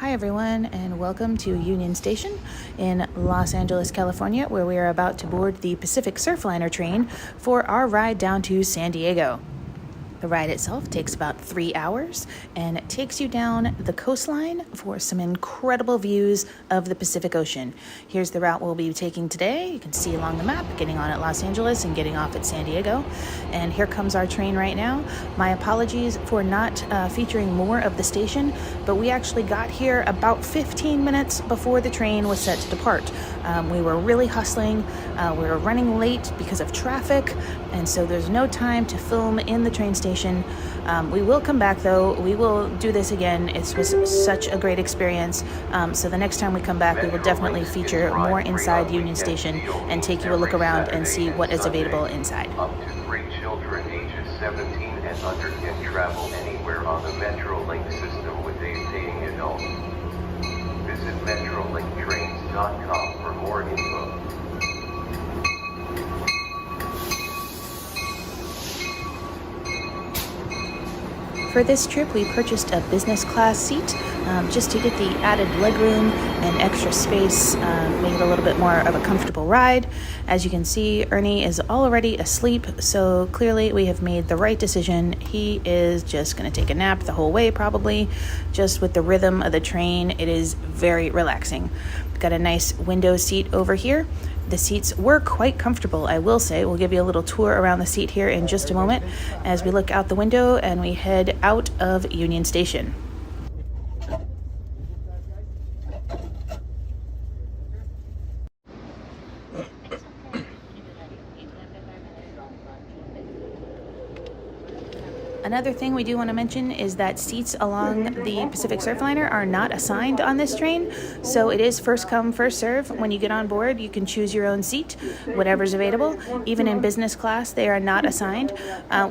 Hi everyone, and welcome to Union Station in Los Angeles, California, where we are about to board the Pacific Surfliner train for our ride down to San Diego. The ride itself takes about 3 hours, and it takes you down the coastline for some incredible views of the Pacific Ocean. Here's the route we'll be taking today. You can see along the map, getting on at Los Angeles and getting off at San Diego. And here comes our train right now. My apologies for not featuring more of the station, but we actually got here about 15 minutes before the train was set to depart. We were really hustling. We were running late because of traffic, and so there's no time to film in the train station. We will come back though. We will do this again. It was such a great experience. So the next time we come back, we will definitely feature more inside Union Station and take you a look around and see what is available inside. Up to 3 children ages 17 and under can travel anywhere on the Metrolink system with a paying adult. Visit metrolinktrains.com for more info. For this trip, we purchased a business class seat just to get the added legroom and extra space, make it a little bit more of a comfortable ride. As you can see, Ernie is already asleep, so clearly we have made the right decision. He is just going to take a nap the whole way, probably. Just with the rhythm of the train, it is very relaxing. We've got a nice window seat over here. The seats were quite comfortable, I will say. We'll give you a little tour around the seat here in just a moment as we look out the window and we head out of Union Station. Another thing we do want to mention is that seats along the Pacific Surfliner are not assigned on this train, so it is first come, first serve. When you get on board, you can choose your own seat, whatever's available. Even in business class, they are not assigned.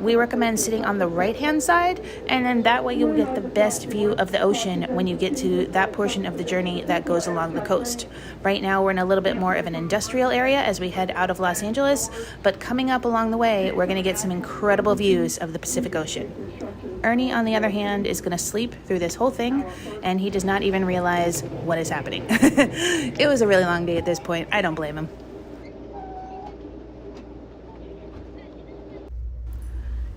We recommend sitting on the right-hand side, and then that way you'll get the best view of the ocean when you get to that portion of the journey that goes along the coast. Right now, we're in a little bit more of an industrial area as we head out of Los Angeles, but coming up along the way, we're going to get some incredible views of the Pacific Ocean. Ernie, on the other hand, is going to sleep through this whole thing, and he does not even realize what is happening. It was a really long day at this point. I don't blame him.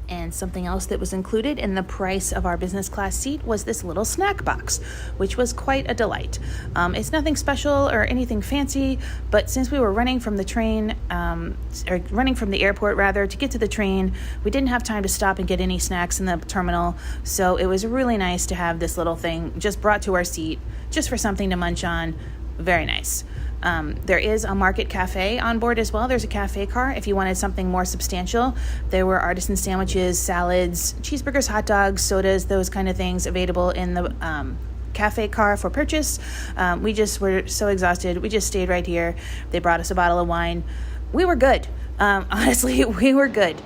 And something else that was included in the price of our business class seat was this little snack box, which was quite a delight. It's nothing special or anything fancy, but since we were running from the train, or running from the airport rather, to get to the train, we didn't have time to stop and get any snacks in the terminal. So it was really nice to have this little thing just brought to our seat, just for something to munch on. Very nice. There is a market cafe on board as well. There's a cafe car if you wanted something more substantial. There were artisan sandwiches, salads, cheeseburgers, hot dogs, sodas, those kind of things available in the cafe car for purchase. We just were so exhausted. We just stayed right here. They brought us a bottle of wine. We were good. Honestly, we were good.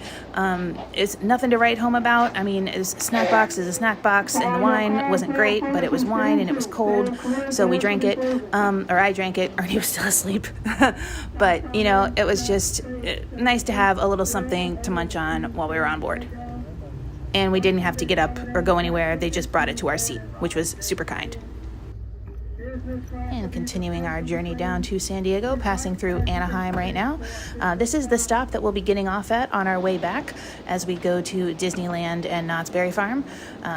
It's nothing to write home about. I mean, a snack box is a snack box, and the wine wasn't great, but it was wine and it was cold, so we drank it, or I drank it. Ernie was still asleep. But, you know, it was just nice to have a little something to munch on while we were on board. And we didn't have to get up or go anywhere. They just brought it to our seat, which was super kind. And continuing our journey down to San Diego, passing through Anaheim right now. This is the stop that we'll be getting off at on our way back as we go to Disneyland and Knott's Berry Farm.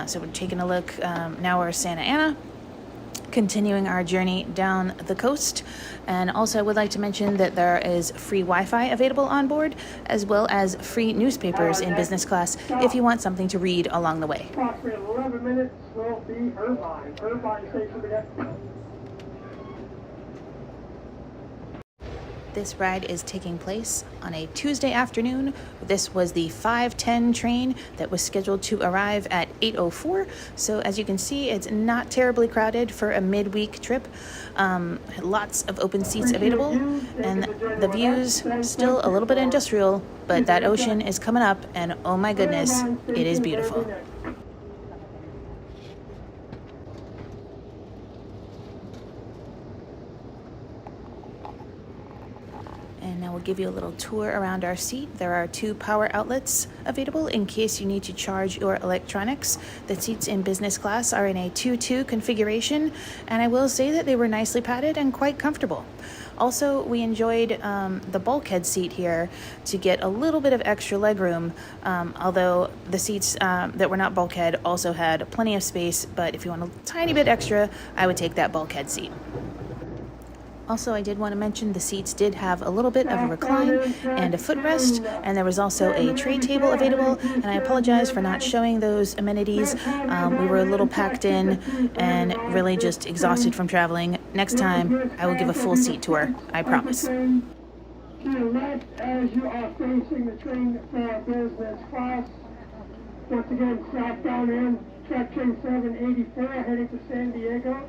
So we're taking a look. Now we're Santa Ana, continuing our journey down the coast. And also I would like to mention that there is free Wi-Fi available on board, as well as free newspapers in business class if you want something to read along the way. Approximately 11 minutes will be Irvine. Irvine station to get. This ride is taking place on a Tuesday afternoon. This was the 5:10 train that was scheduled to arrive at 8:04. So as you can see, it's not terribly crowded for a midweek trip. Lots of open seats available, and the views still a little bit industrial, but that ocean is coming up, and oh my goodness, it is beautiful. And now we'll give you a little tour around our seat. There are 2 power outlets available in case you need to charge your electronics. The seats in business class are in a 2-2 configuration, and I will say that they were nicely padded and quite comfortable. Also, we enjoyed the bulkhead seat here to get a little bit of extra legroom, although the seats that were not bulkhead also had plenty of space, but if you want a tiny bit extra, I would take that bulkhead seat. Also, I did want to mention the seats did have a little bit of a recline and a footrest, and there was also a tray table available, and I apologize for not showing those amenities. We were a little packed in and really just exhausted from traveling. Next time, I will give a full seat tour, I promise. To your left as you are facing the train for business class. Once again, southbound in, track train 784 heading to San Diego.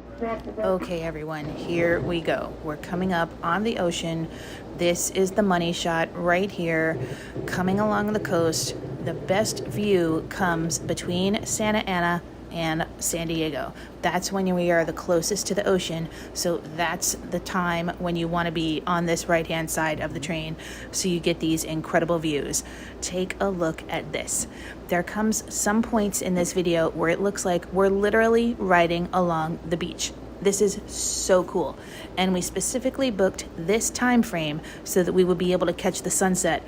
Okay, everyone, here we go. We're coming up on the ocean. This is the money shot right here, coming along the coast. The best view comes between Santa Ana and San Diego. That's when we are the closest to the ocean, so that's the time when you want to be on this right-hand side of the train, so you get these incredible views. Take a look at this. There comes some points in this video where it looks like we're literally riding along the beach. This is so cool, and we specifically booked this time frame so that we would be able to catch the sunset.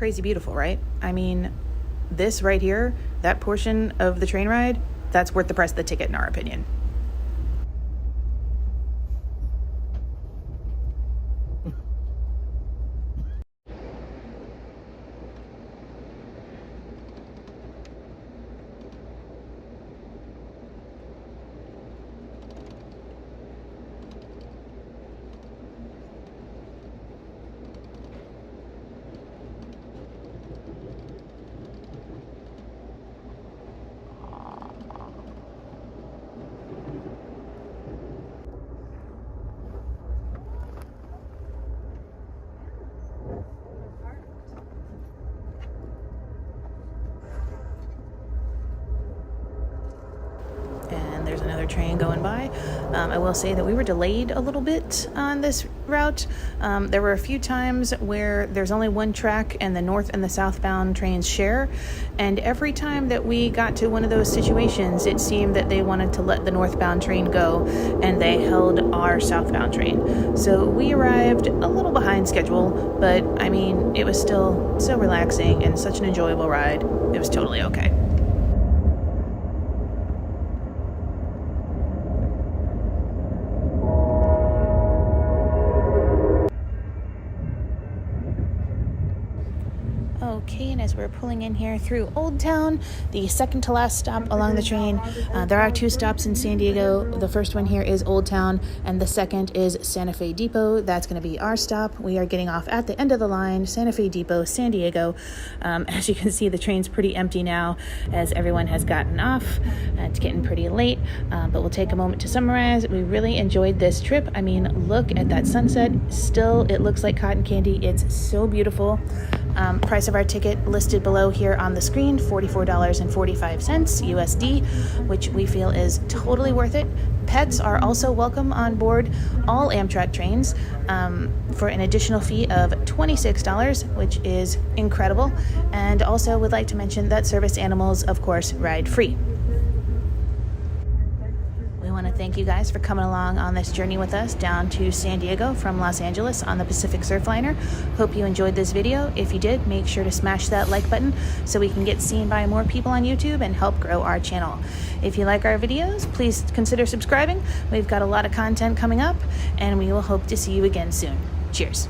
crazy beautiful, right? I mean, this right here, that portion of the train ride, that's worth the price of the ticket in our opinion. And there's another train going by. I will say that we were delayed a little bit on this route. There were a few times where there's only one track and the north and the southbound trains share. And every time that we got to one of those situations, it seemed that they wanted to let the northbound train go and they held our southbound train. So we arrived a little behind schedule, but I mean, it was still so relaxing and such an enjoyable ride. It was totally okay. Okay, and as we're pulling in here through Old Town, the second to last stop along the train, there are two stops in San Diego. The first one here is Old Town, and the second is Santa Fe Depot. That's going to be our stop. We are getting off at the end of the line, Santa Fe Depot, San Diego. As you can see, the train's pretty empty now as everyone has gotten off. It's getting pretty late, but we'll take a moment to summarize. We really enjoyed this trip. I mean, look at that sunset. Still, it looks like cotton candy. It's so beautiful. Price of our ticket listed below here on the screen, $44.45 USD, which we feel is totally worth it. Pets are also welcome on board all Amtrak trains for an additional fee of $26, which is incredible. And also would like to mention that service animals, of course, ride free. We want to thank you guys for coming along on this journey with us down to San Diego from Los Angeles on the Pacific Surfliner. Hope you enjoyed this video. If you did, make sure to smash that like button so we can get seen by more people on YouTube and help grow our channel. If you like our videos, please consider subscribing. We've got a lot of content coming up, and we will hope to see you again soon. Cheers.